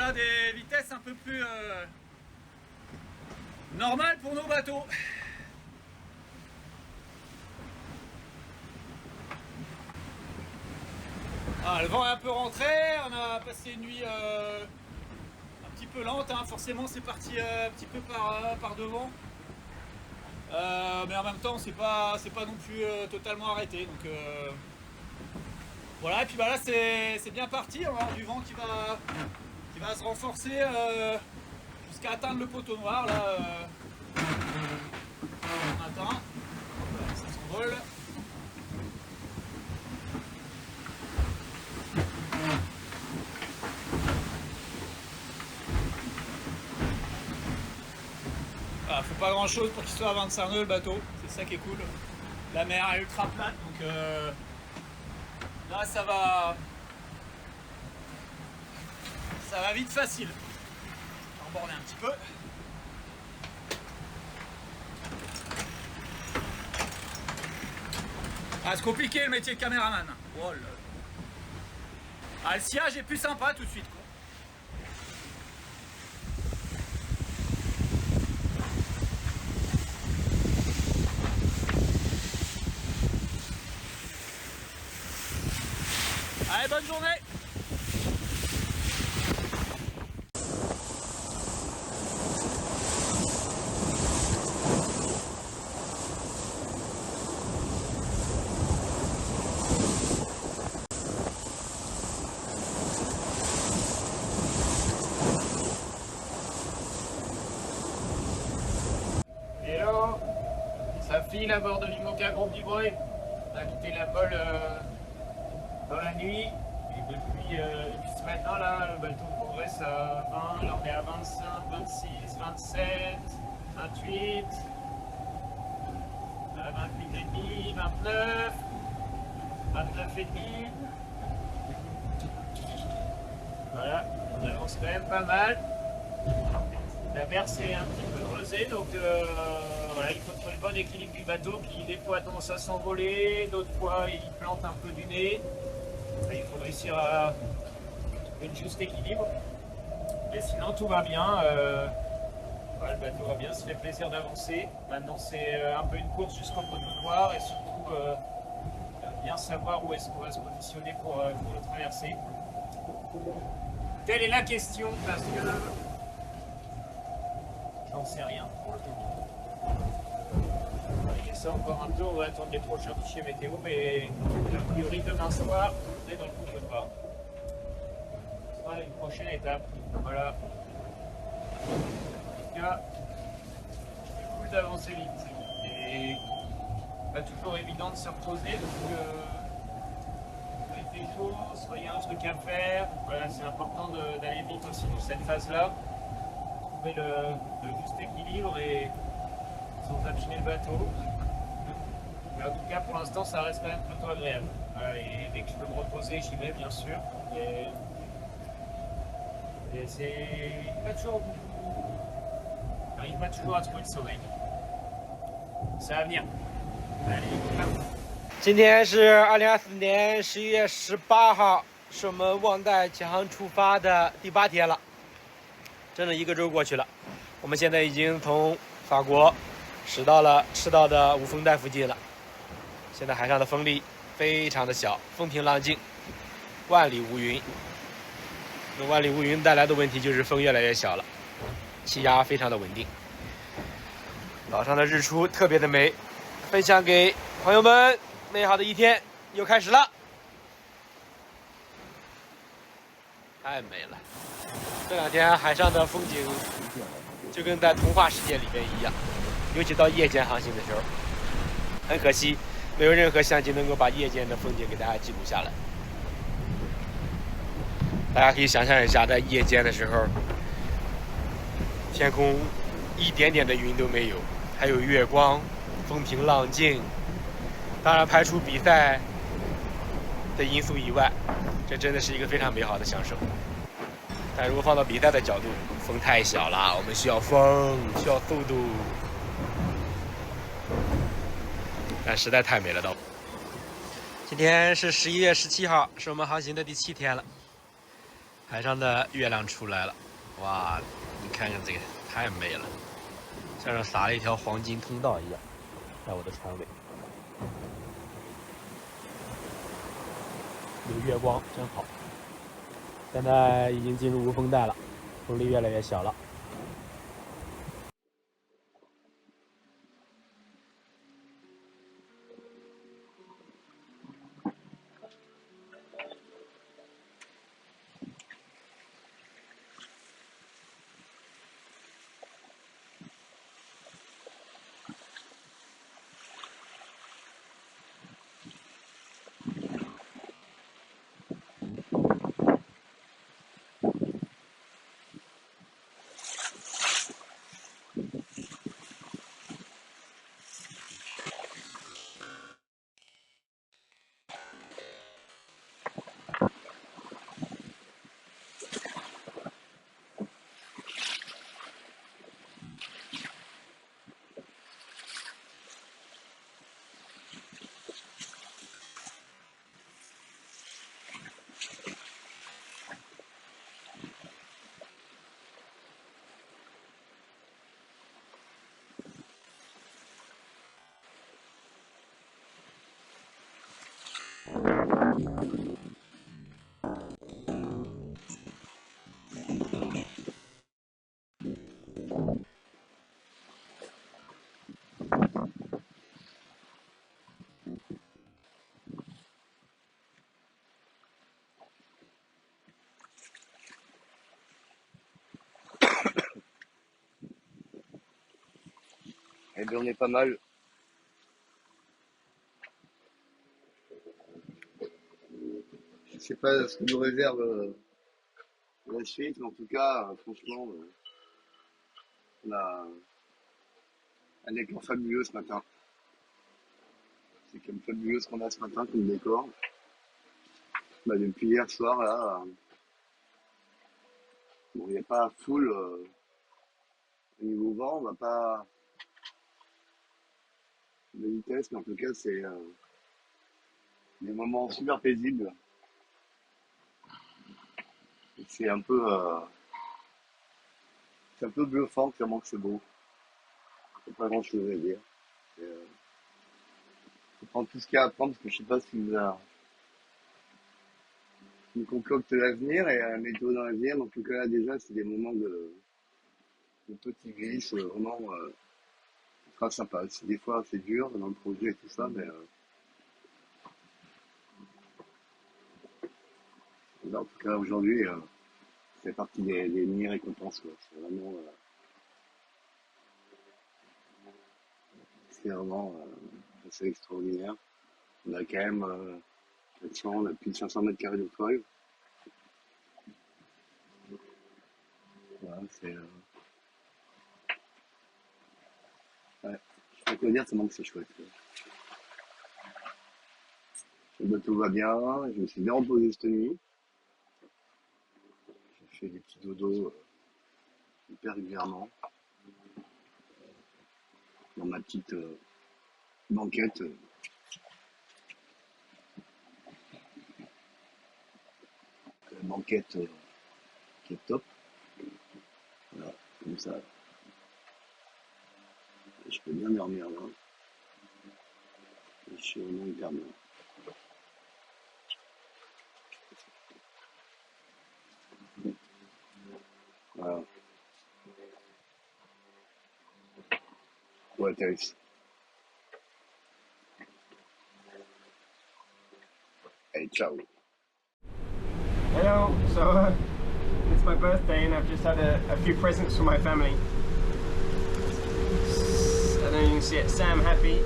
a des vitesses un peu plus normales pour nos bateaux. Ah, le vent est un peu rentré, on a passé une nuit un petit peu lente, hein. Forcément c'est parti un petit peu par devant. Mais en même temps c'est pas non plus totalement arrêté. Donc voilà, et puis bah là c'est bien parti, on va avoir du vent qui va se renforcer jusqu'à atteindre le poteau noir là. On atteint, ça s'envole. Voilà, faut pas grand chose pour qu'il soit à 25 nœuds le bateau, c'est ça qui est cool. La mer est ultra plate, donc là ça va vite facile. On va border un petit peu. Ah, c'est compliqué le métier de caméraman. Oh là là. Ah, le sillage est plus sympa tout de suite, quoi. Allez, bonne journée! Hello, ça file à bord de l'Imoca Groupe du Bray. On a quitté la Mole dans la nuit et depuis ce matin là, le bateau progresse à 20, là on est à 25, 26, 27, 28, 28 et demi, 29, 29 et demi. Voilà, on avance quand même pas mal. La mer s'est un petit peu creusée, donc voilà, il faut trouver le bon équilibre du bateau qui des fois a tendance à s'envoler, d'autres fois il plante un peu du nez. Il faut réussir à trouver le juste équilibre. Et sinon tout va bien. Voilà, le bateau va bien, ça fait plaisir d'avancer. Maintenant c'est un peu une course jusqu'au poteau noir et surtout bien savoir où est-ce qu'on va se positionner pour le traverser. Telle est la question parce que j'en sais rien pour le temps. On va laisser encore un peu, on va attendre les prochains fichiers météo, mais a priori demain soir, on est dans le poteau noir. Ce sera une prochaine étape. Voilà. En tout cas, c'est cool d'avancer vite. Et pas toujours évident de se reposer, donc il fait chaud, soit il y a un truc à faire. Voilà, c'est important d'aller vite aussi dans cette phase-là. Trouver le juste équilibre et sans abîmer le bateau. Mais en tout cas, pour l'instant, ça reste quand même plutôt agréable. Voilà, et dès que je peux me reposer, j'y vais, bien sûr. Et c'est pas toujours. J'arrive pas toujours à trouver le sommeil. Ça va venir. Allez, go. 今天是2024年11月18号，是我们望岱启航出发的第8天了，真的1个周过去了。我们现在已经从法国驶到了赤道的无风带附近了。现在海上的风力非常的小，风平浪静，万里无云。那万里无云带来的问题就是风越来越小了，气压非常的稳定。岛上的日出特别的美，分享给朋友们。美好的一天又开始了，太美了！这2天海上的风景就跟在童话世界里面一样，尤其到夜间航行的时候，很可惜没有任何相机能够把夜间的风景给大家记录下来。大家可以想象一下，在夜间的时候，天空一点点的云都没有，还有月光，风平浪静。当然，排除比赛的因素以外，这真的是一个非常美好的享受。但如果放到比赛的角度，风太小了，我们需要风，需要速度，但实在太美了，都。今天是11月17号，是我们航行的第7天了。海上的月亮出来了，哇！你看看这个，太美了，像是撒了一条黄金通道一样，在我的船尾。有月光真好。现在已经进入无风带了，风力越来越小了。Eh bien, on est pas mal. Je sais pas ce que nous réserve la suite, mais en tout cas, franchement, on a un décor fabuleux ce matin. C'est quand même fabuleux ce qu'on a ce matin comme décor. Bah, depuis hier soir, là, bon, il n'y a pas full au niveau vent, on va pas de vitesse, mais en tout cas, c'est des moments super paisibles. C'est un peu bluffant tellement que c'est beau. Il n'y a pas grand chose à dire. Et, faut prendre tout ce qu'il y a à prendre parce que je sais pas ce qui nous concocte l'avenir et la météo dans l'avenir. Donc, en tout cas, là, déjà, c'est des moments de petits glisses vraiment ultra sympas. Des fois, c'est dur dans le projet et tout ça, mais là, en tout cas, aujourd'hui, c'est partie des mini-récompenses, quoi. C'est vraiment assez extraordinaire. On a quand même 400, on a plus de 500 mètres carrés de toile. Voilà, c'est ouais, je sais pas quoi dire tellement que c'est chouette, quoi. Le bateau va bien, je me suis bien reposé cette nuit. J'ai fait des petits dodos hyper régulièrement dans ma petite banquette. Banquette qui est top. Voilà, comme ça. Et je peux bien dormir là. Et je suis vraiment hyper bien. Voilà. Ouais, Thérèse. Allez, ciao. Hello, so it's my birthday and I've just had a few presents from my family. I don't know if you can see it, Sam Happy.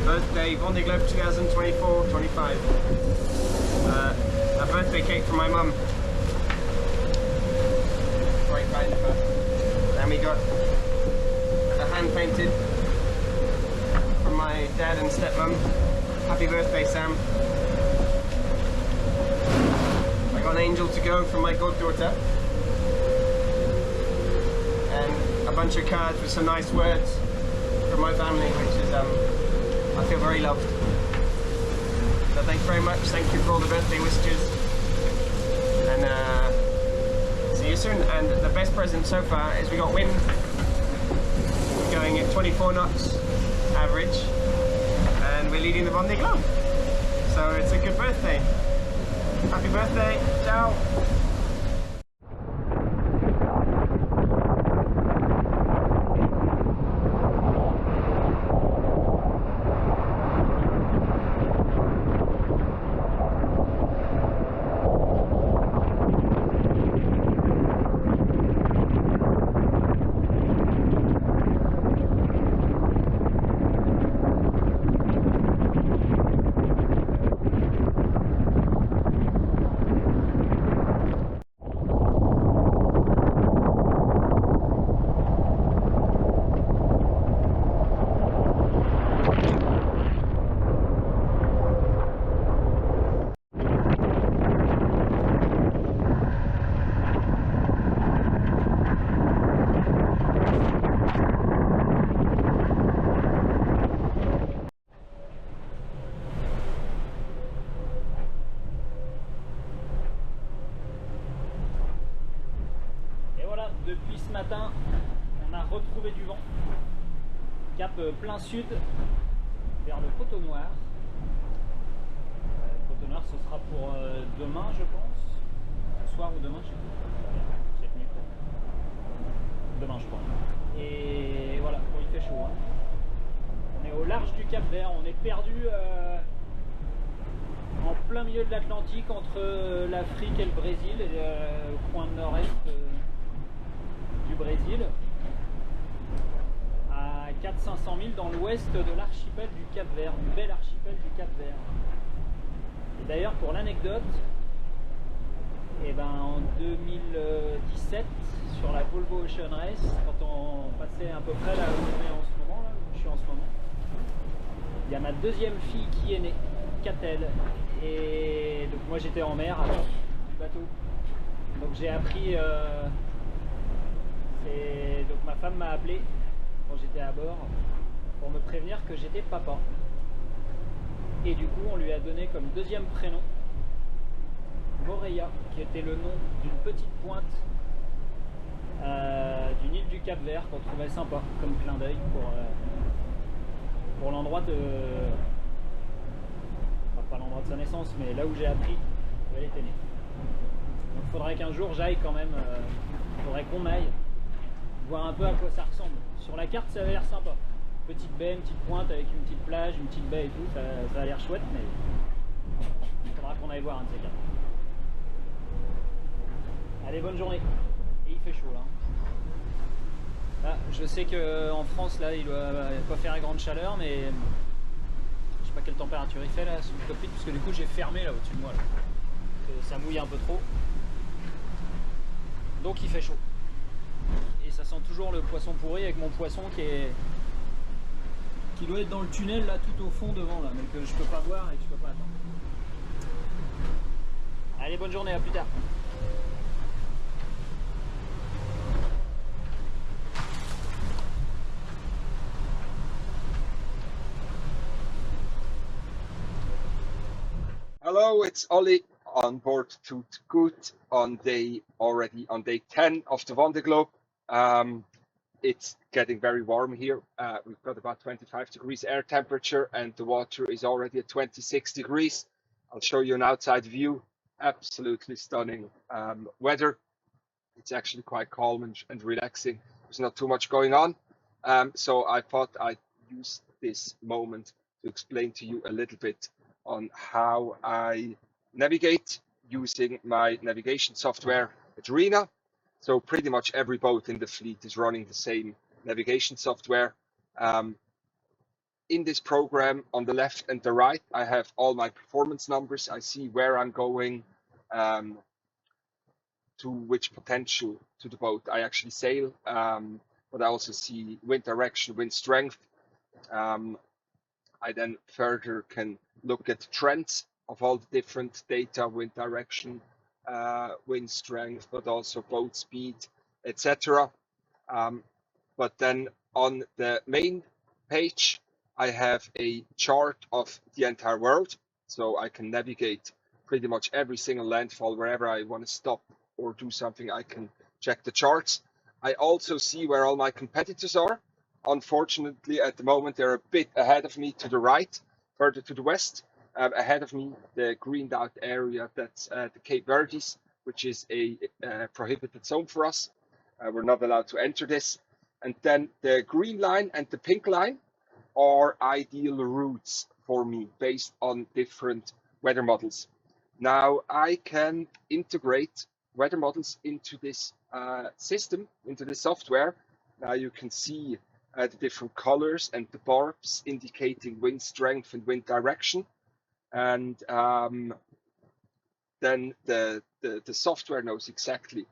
Birthday, Vendée Globe 2024-25. A birthday cake from my mum. Very kind of her. And we got a hand painted from my dad and stepmom. Happy birthday, Sam. I got an angel to go from my goddaughter. And a bunch of cards with some nice words from my family, which is, I feel very loved. So thanks very much. Thank you for all the birthday wishes. And see you soon. And the best present so far is we got wind going at 24 knots average, and we're leading the Vendée Globe. So it's a good birthday. Happy birthday. Ciao. Depuis ce matin, on a retrouvé du vent. Cap plein sud, vers le Poteau Noir. Le Poteau Noir, ce sera pour demain, je pense. Ce soir ou demain, je sais plus. Cette nuit, peut-être. Demain, je crois. Et voilà, bon, il fait chaud. Hein. On est au large du Cap Vert. On est perdu en plein milieu de l'Atlantique, entre l'Afrique et le Brésil, et le coin nord-est du Brésil, à 400-500 milles dans l'ouest de l'archipel du Cap Vert, du bel archipel du Cap Vert. Et d'ailleurs, pour l'anecdote, eh ben, en 2017, sur la Volvo Ocean Race, quand on passait à peu près là où on est en ce moment, là où je suis en ce moment, il y a ma deuxième fille qui est née, Catel, et donc moi j'étais en mer avant du bateau, donc j'ai appris. Et donc ma femme m'a appelé quand j'étais à bord pour me prévenir que j'étais papa. Et du coup on lui a donné comme deuxième prénom Moreya, qui était le nom d'une petite pointe d'une île du Cap Vert qu'on trouvait sympa comme clin d'œil pour l'endroit de... Enfin, pas l'endroit de sa naissance, mais là où j'ai appris qu'elle était née. Donc il faudrait qu'un jour j'aille quand même, faudrait qu'on aille voir un peu à quoi ça ressemble. Sur la carte ça a l'air sympa. Petite baie, une petite pointe avec une petite plage, une petite baie et tout, ça a l'air chouette, mais il faudra qu'on aille voir un de ces quatre. Allez, bonne journée. Et il fait chaud là. Là je sais qu'en France là il doit pas faire grande chaleur, mais je sais pas quelle température il fait là sous le cockpit, parce que du coup j'ai fermé là au-dessus de moi là. Ça mouille un peu trop. Donc il fait chaud. Et ça sent toujours le poisson pourri avec mon poisson qui doit être dans le tunnel là tout au fond devant là, mais que je peux pas voir et que je peux pas attendre. Allez, bonne journée, à plus tard. Hello, it's Ollie on board Toot Good on day 10 of the Vendée Globe. It's getting very warm here. We've got about 25 degrees air temperature and the water is already at 26 degrees. I'll show you an outside view. Absolutely stunning weather. It's actually quite calm and relaxing. There's not too much going on. So I thought I'd use this moment to explain to you a little bit on how I navigate using my navigation software at Rena. So pretty much every boat in the fleet is running the same navigation software. In this program, on the left and the right, I have all my performance numbers. I see where I'm going, to which potential to the boat I actually sail, but I also see wind direction, wind strength. I then further can look at trends of all the different data, wind direction, wind strength, but also boat speed, etc. But then on the main page, I have a chart of the entire world. so I can navigate pretty much every single landfall. Wherever I want to stop or do something, I can check the charts. I also see where all my competitors are. Unfortunately, at the moment, they're a bit ahead of me to the right, further to the west. Ahead of me, the greened out area, that's the Cape Verdes, which is a prohibited zone for us. We're not allowed to enter this. And then the green line and the pink line are ideal routes for me based on different weather models. Now I can integrate weather models into this system, into the software. Now you can see the different colors and the barbs indicating wind strength and wind direction. And then the software knows exactly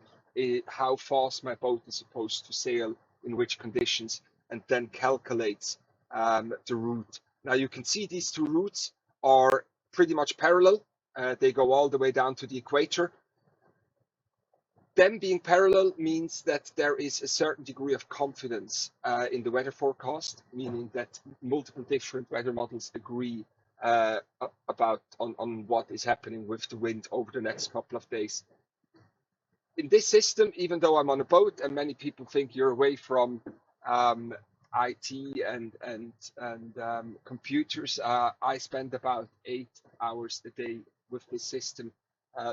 how fast my boat is supposed to sail in which conditions, and then calculates the route. Now you can see these two routes are pretty much parallel. They go all the way down to the equator. Them being parallel means that there is a certain degree of confidence in the weather forecast, meaning that multiple different weather models agree about on what is happening with the wind over the next couple of days. In this system, even though I'm on a boat and many people think you're away from IT and computers, I spend about 8 hours a day with this system,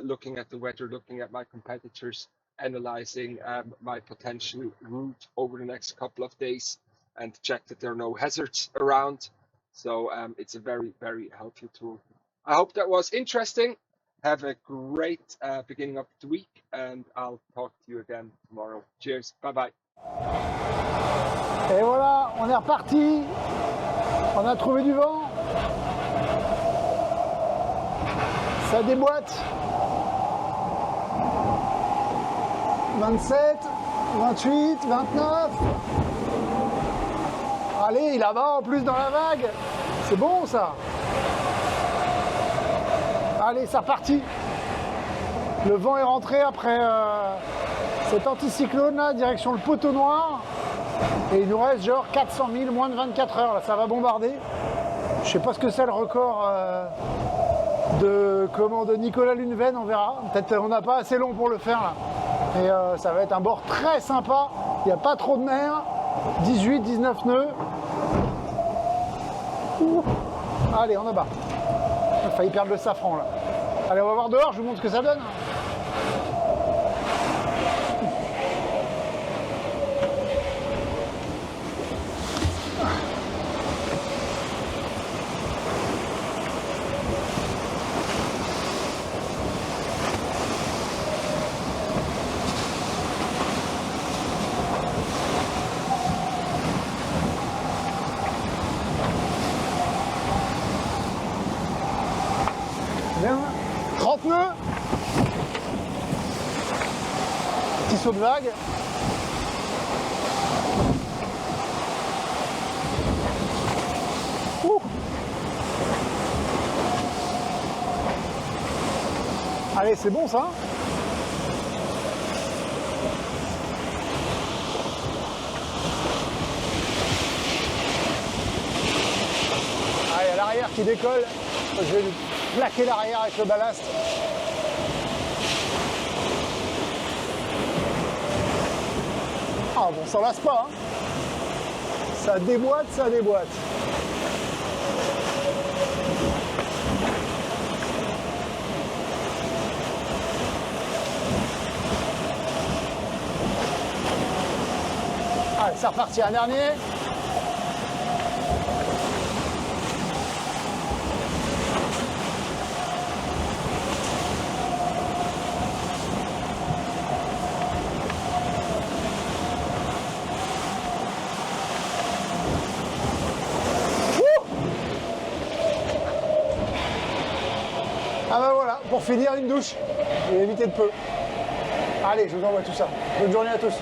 looking at the weather, looking at my competitors, analyzing my potential route over the next couple of days, and check that there are no hazards around. So it's a very, very helpful tool. I hope that was interesting. Have a great beginning of the week, and I'll talk to you again tomorrow. Cheers. Bye bye. Et voilà, on est reparti. On a trouvé du vent. Ça déboîte. 27, 28, 29. Allez, il va en plus dans la vague. C'est bon ça. Allez, c'est reparti. Le vent est rentré après cet anticyclone là, direction le poteau noir. Et il nous reste genre 400 000, moins de 24 heures. Là, ça va bombarder. Je sais pas ce que c'est le record de Nicolas Luneven, on verra. Peut-être on n'a pas assez long pour le faire là. Et ça va être un bord très sympa. Il n'y a pas trop de mer. 18, 19 nœuds. Ouh. Allez, on abat. Il a failli perdre le safran là. Allez, on va voir dehors, je vous montre ce que ça donne. Bien, 30 nœuds. Petit saut de vague. Ouh. Allez, c'est bon ça. Allez, à l'arrière qui décolle. Je vais lui plaquer l'arrière avec le ballast. Ah bon, ça lasse pas, hein. Ça déboîte, ça déboîte. Allez, c'est reparti, un dernier. Ah ben voilà, pour finir une douche et éviter de peu. Allez, je vous envoie tout ça. Bonne journée à tous.